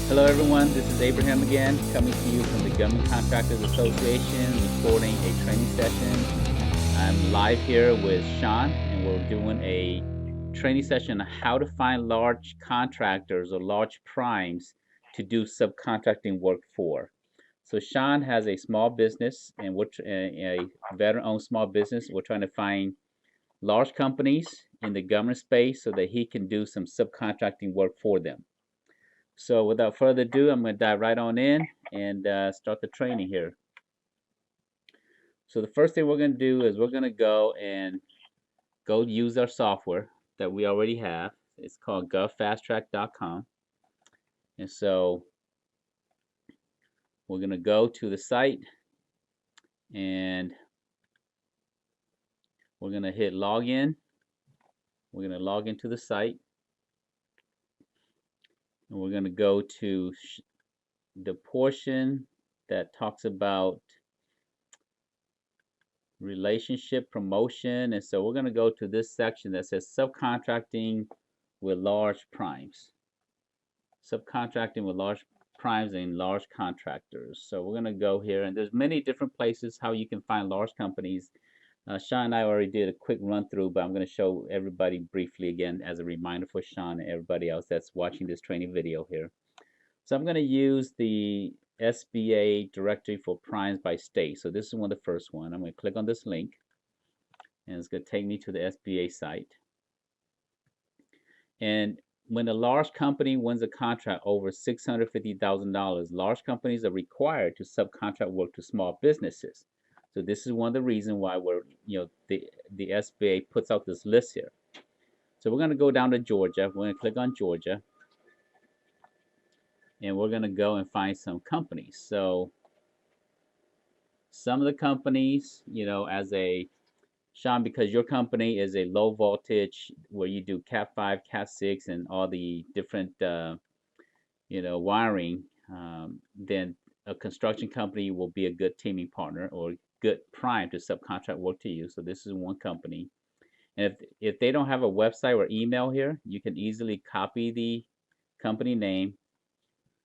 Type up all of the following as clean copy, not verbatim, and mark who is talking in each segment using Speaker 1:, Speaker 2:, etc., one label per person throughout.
Speaker 1: Hello everyone, this is Abraham again, coming to you from the Government Contractors Association, recording a training session. I'm live here with Sean, and we're doing a training session on how to find large contractors or large primes to do subcontracting work for. So Sean has a small business, and we're a veteran-owned small business. We're trying to find large companies in the government space so that he can do some subcontracting work for them. So without further ado, I'm going to dive right on in and start the training here. So the first thing we're going to do is we're going to go use our software that we already have. It's called GovFasttrack.com. And so we're going to go to the site and we're going to hit login. We're going to log into the site and we're going to go to the portion that talks about relationship promotion. And so we're going to go to this section that says subcontracting with large primes. Subcontracting with large primes and large contractors. So we're going to go here, and there's many different places how you can find large companies. Sean and I already did a quick run through, but I'm going to show everybody briefly again as a reminder for Sean and everybody else that's watching this training video here. So I'm going to use the SBA directory for primes by state. So this is one of the first one. I'm going to click on this link, and it's going to take me to the SBA site. And when a large company wins a contract over $650,000, large companies are required to subcontract work to small businesses. So this is one of the reasons why the SBA puts out this list here. So we're going to go down to Georgia. We're going to click on Georgia, and we're going to go and find some companies. So some of the companies, as a Sean, because your company is a low voltage where you do Cat 5, Cat 6, and all the different, wiring, then a construction company will be a good teaming partner or good prime to subcontract work to you. So this is one company. And if they don't have a website or email here, you can easily copy the company name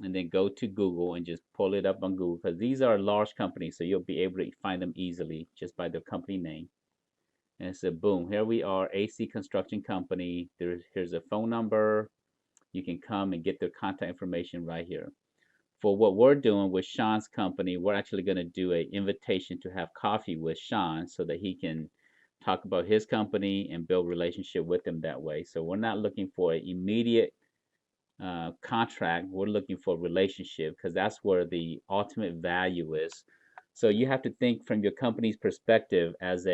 Speaker 1: and then go to Google and just pull it up on Google, because these are large companies, so you'll be able to find them easily just by their company name. And so boom, here we are, AC Construction Company. Here's a phone number. You can come and get their contact information right here. For what we're doing with Sean's company, we're actually going to do an invitation to have coffee with Sean so that he can talk about his company and build relationship with him that way. So we're not looking for an immediate contract. We're looking for a relationship, because that's where the ultimate value is. So you have to think from your company's perspective as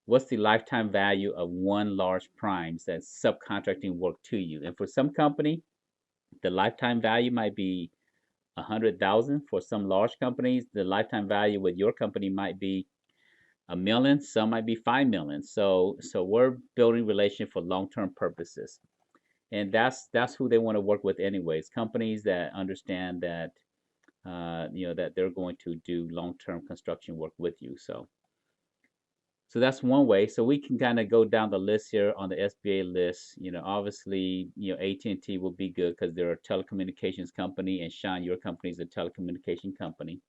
Speaker 1: what's the lifetime value of one large prime that's subcontracting work to you. And for some company, the lifetime value might be 100,000. For some large companies, the lifetime value with your company might be $1 million. Some might be 5 million. So we're building relationship for long-term purposes, and that's who they want to work with anyways. Companies that understand that that they're going to do long-term construction work with you. So that's one way. So we can kind of go down the list here on the SBA list. Obviously, AT&T will be good because they're a telecommunications company, and Sean, your company is a telecommunication company.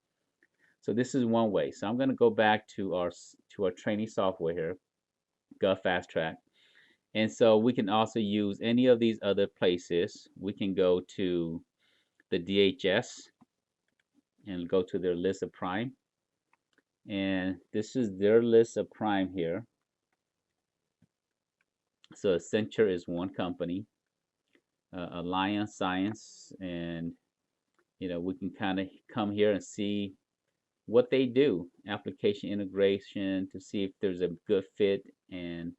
Speaker 1: So this is one way. So I'm going to go back to our training software here, GovFasttrack. And so we can also use any of these other places. We can go to the DHS and go to their list of prime. And this is their list of prime here. So Accenture is one company, Alliance Science, and we can kind of come here and see what they do, application integration, to see if there's a good fit. And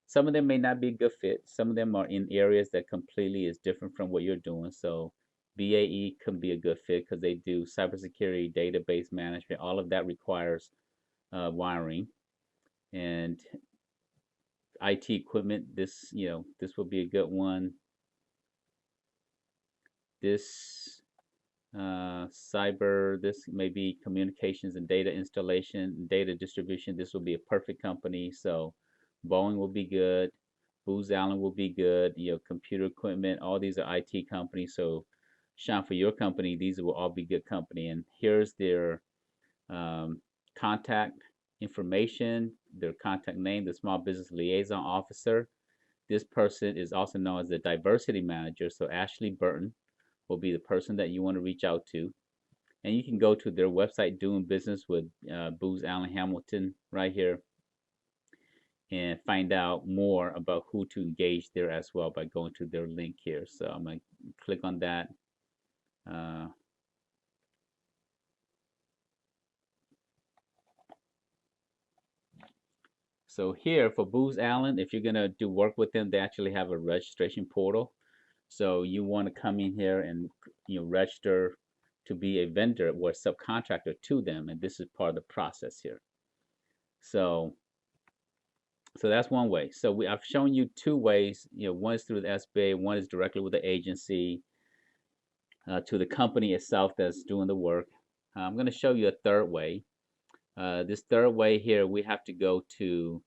Speaker 1: some of them may not be a good fit. Some of them are in areas that completely is different from what you're doing. So BAE can be a good fit because they do cybersecurity, database management. All of that requires wiring and IT equipment. This will be a good one. This cyber, this may be communications and data installation, data distribution. This will be a perfect company. So Boeing will be good. Booz Allen will be good. Computer equipment. All these are IT companies. So Sean, for your company, these will all be good company. And here's their contact information, their contact name, the small business liaison officer. This person is also known as the diversity manager. So Ashley Burton will be the person that you want to reach out to. And you can go to their website, Doing Business with Booz Allen Hamilton, right here, and find out more about who to engage there as well by going to their link here. So I'm going to click on that. So here for Booz Allen, if you're going to do work with them, they actually have a registration portal. So you want to come in here and register to be a vendor or subcontractor to them, and this is part of the process here. So that's one way. So I've shown you two ways. One is through the SBA, one is directly with the agency to the company itself that's doing the work. I'm going to show you a third way. This third way here, we have to go to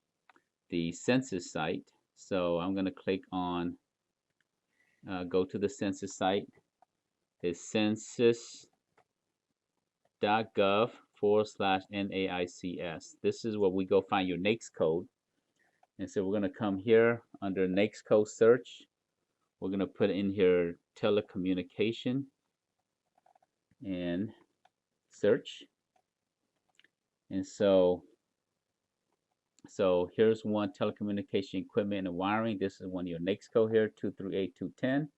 Speaker 1: the census site. So I'm going to click on go to the census site. It's census.gov/NAICS. This is where we go find your NAICS code. And so we're going to come here under NAICS code search. We're going to put in here telecommunication and search. And so here's one, telecommunication equipment and wiring. This is one of your NAICS code here, 238210.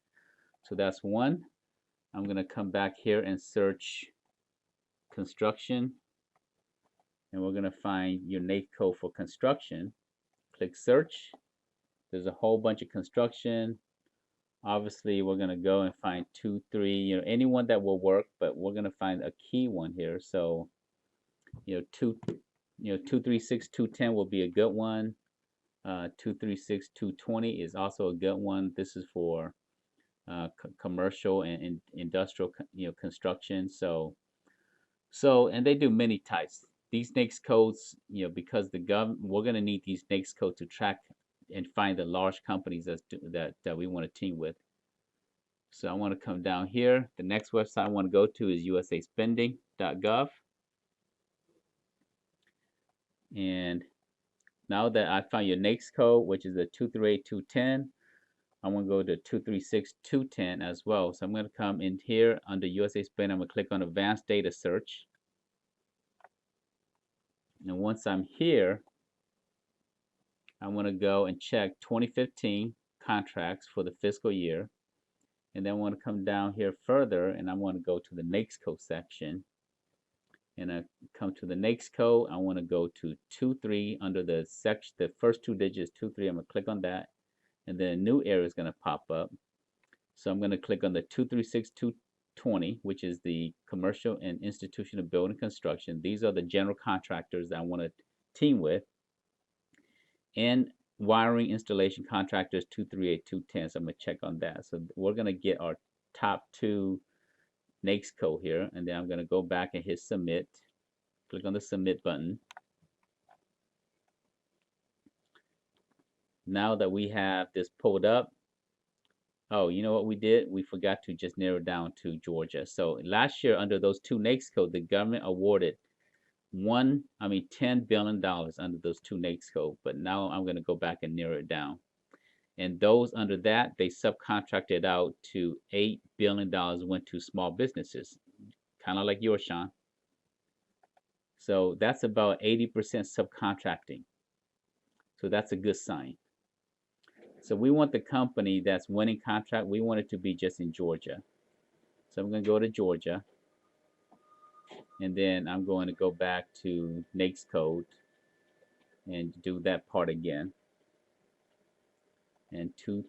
Speaker 1: So that's one. I'm going to come back here and search construction. And we're going to find your NAICS code for construction. Click search. There's a whole bunch of construction. Obviously, we're going to go and find 2, 3, anyone that will work, but we're going to find a key one here. So, 236210 will be a good one. 236220 is also a good one. This is for commercial and industrial, construction. So, and they do many types. These NAICS codes, because the government, we're going to need these NAICS codes to track and find the large companies that we want to team with. So I want to come down here. The next website I want to go to is usaspending.gov. And now that I found your NAICS code, which is the 238210, I want to go to 236210 as well. So I'm going to come in here under USA Spending. I'm going to click on Advanced Data Search. And once I'm here, I want to go and check 2015 contracts for the fiscal year. And then I want to come down here further, and I want to go to the NAICS code section. And I come to the NAICS code. I want to go to 23 under the section, the first two digits, 23. I'm going to click on that. And then a new area is going to pop up. So I'm going to click on the 236220, which is the commercial and institutional building construction. These are the general contractors that I want to team with. And wiring installation contractors 238210. So I'm going to check on that. So we're going to get our top two NAICS code here, and then I'm going to go back and hit submit. Click on the submit button. Now that we have this pulled up, oh, you know what we did? We forgot to just narrow down to Georgia. So last year, under those two NAICS codes, the government awarded $10 billion under those two NAICS codes. But now I'm going to go back and narrow it down. And those under that, they subcontracted out to $8 billion went to small businesses, kind of like yours, Sean. So that's about 80% subcontracting. So that's a good sign. So we want the company that's winning contract, we want it to be just in Georgia. So I'm going to go to Georgia. And then I'm going to go back to NAICS code and do that part again. And to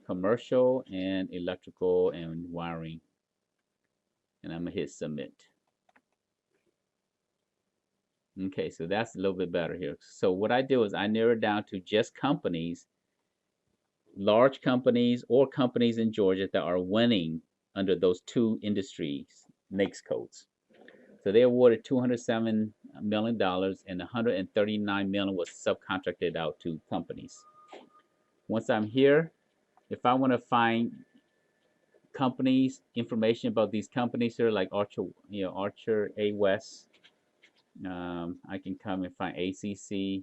Speaker 1: commercial and electrical and wiring. And I'm going to hit submit. Okay, so that's a little bit better here. So what I do is I narrow it down to just companies, large companies or companies in Georgia that are winning under those two industries NAICS codes. So they awarded $207 million and $139 million was subcontracted out to companies. Once I'm here, if I want to find companies, information about these companies here, like Archer, Archer, A West. I can come and find ACC.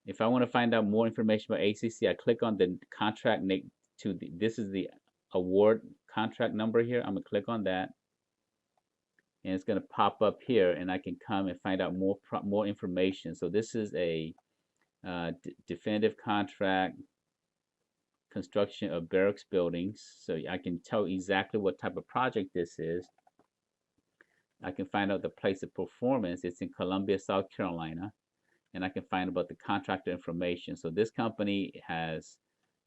Speaker 1: If I want to find out more information about ACC, I click on the contract this is the award contract number here. I'm gonna click on that, and it's gonna pop up here, and I can come and find out more information. So this is a definitive contract construction of barracks buildings. So I can tell exactly what type of project this is. I can find out the place of performance. It's in Columbia, South Carolina. And I can find about the contractor information. So this company is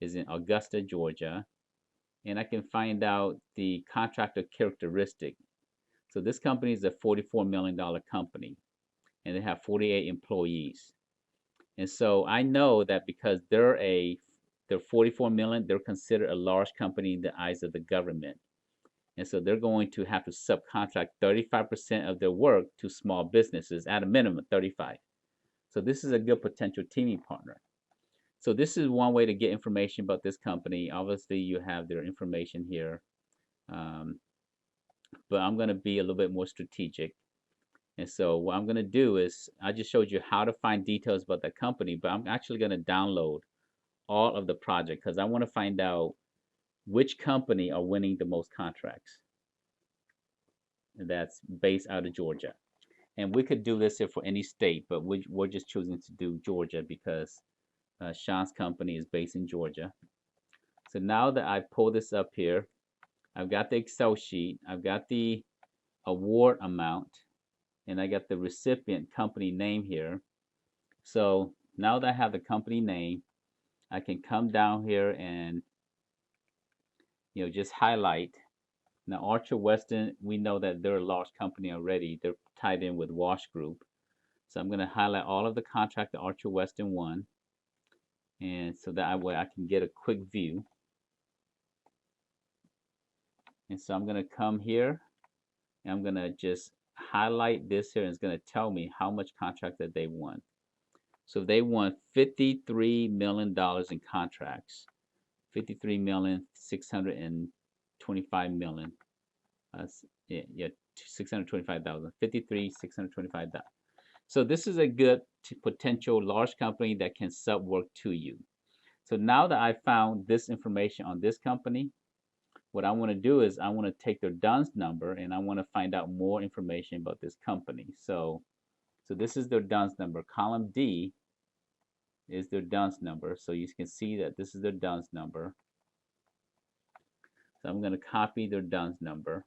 Speaker 1: in Augusta, Georgia, and I can find out the contractor characteristic. So this company is a $44 million company, and they have 48 employees. And so I know that because they're 44 million, they're considered a large company in the eyes of the government. And so they're going to have to subcontract 35% of their work to small businesses, at a minimum 35. So this is a good potential teaming partner. So this is one way to get information about this company. Obviously, you have their information here. But I'm going to be a little bit more strategic. And so what I'm going to do is, I just showed you how to find details about that company, but I'm actually going to download all of the project because I want to find out which company are winning the most contracts. And that's based out of Georgia. And we could do this here for any state, but we're just choosing to do Georgia because Sean's company is based in Georgia. So now that I pull this up here, I've got the Excel sheet, I've got the award amount, and I got the recipient company name here. So now that I have the company name, I can come down here and just highlight. Now Archer Weston, we know that they're a large company already. They're tied in with Wash Group. So I'm going to highlight all of the contract that Archer Weston won. And so that way I can get a quick view. And so I'm going to come here and I'm going to just highlight this here, and it's going to tell me how much contract that they won. So they won $53 million in contracts. 53,625,000. Yeah, 625,000. 625,000. So this is a good potential large company that can sub work to you. So now that I found this information on this company, what I want to do is I want to take their DUNS number and I want to find out more information about this company. So this is their DUNS number. Column D is their DUNS number. So you can see that this is their DUNS number. So I'm going to copy their DUNS number.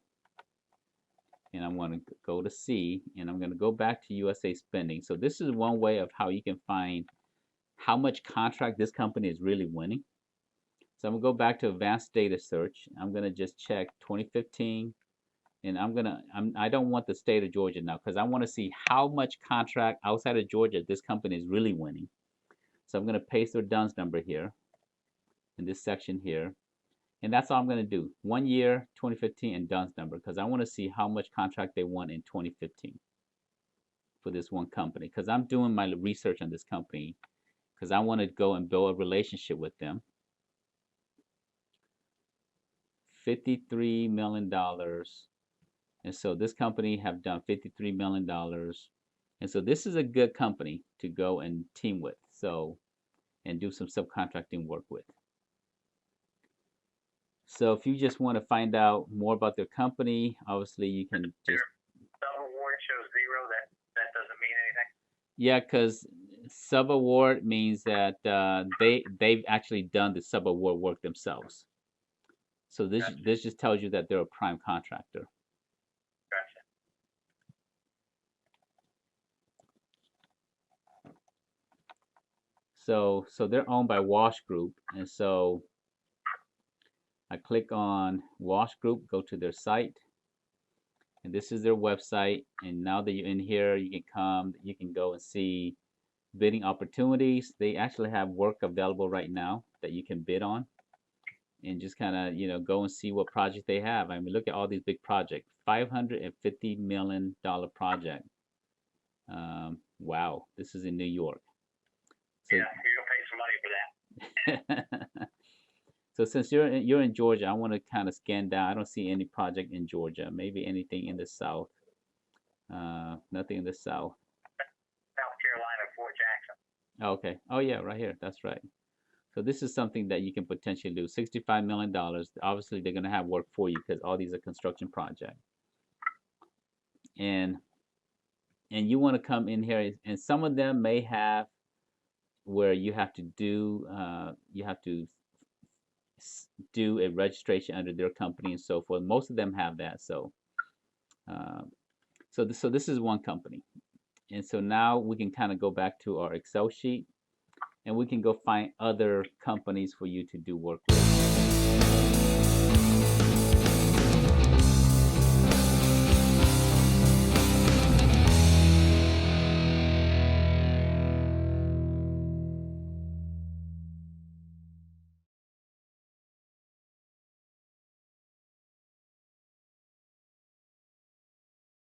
Speaker 1: And I'm going to go to C, and I'm going to go back to USA Spending. So this is one way of how you can find how much contract this company is really winning. So I'm going to go back to Advanced Data Search. I'm going to just check 2015, and I don't want the state of Georgia now because I want to see how much contract outside of Georgia this company is really winning. So I'm going to paste their DUNS number here in this section here. And that's all I'm going to do. 1 year, 2015, and DUNS number, because I want to see how much contract they won in 2015 for this one company. Because I'm doing my research on this company because I want to go and build a relationship with them. $53 million. And so this company have done $53 million. And so this is a good company to go and team with. So, and do some subcontracting work with. So if you just want to find out more about their company, obviously you can just.
Speaker 2: Sub award shows 0. That doesn't mean anything.
Speaker 1: Yeah, because sub award means that they've actually done the sub award work themselves. So this just tells you that they're a prime contractor.
Speaker 2: Gotcha.
Speaker 1: So they're owned by Wash Group, and so I click on Wash Group, go to their site, and this is their website. And now that you're in here, you can go and see bidding opportunities. They actually have work available right now that you can bid on, and just kind of go and see what project they have. I mean, look at all these big projects. $550 million project. Wow, this is in New York.
Speaker 2: So, yeah, you're gonna pay some money for that.
Speaker 1: So since you're in Georgia, I want to kind of scan down. I don't see any project in Georgia. Maybe anything in the south. Nothing in the south.
Speaker 2: South Carolina, Fort Jackson.
Speaker 1: Okay. Oh yeah, right here. That's right. So this is something that you can potentially do. $65 million. Obviously, they're gonna have work for you because all these are construction projects. And you want to come in here, and some of them may have where you have to do do a registration under their company and so forth. Most of them have that. So so this is one company. And so now we can kind of go back to our Excel sheet, and we can go find other companies for you to do work with.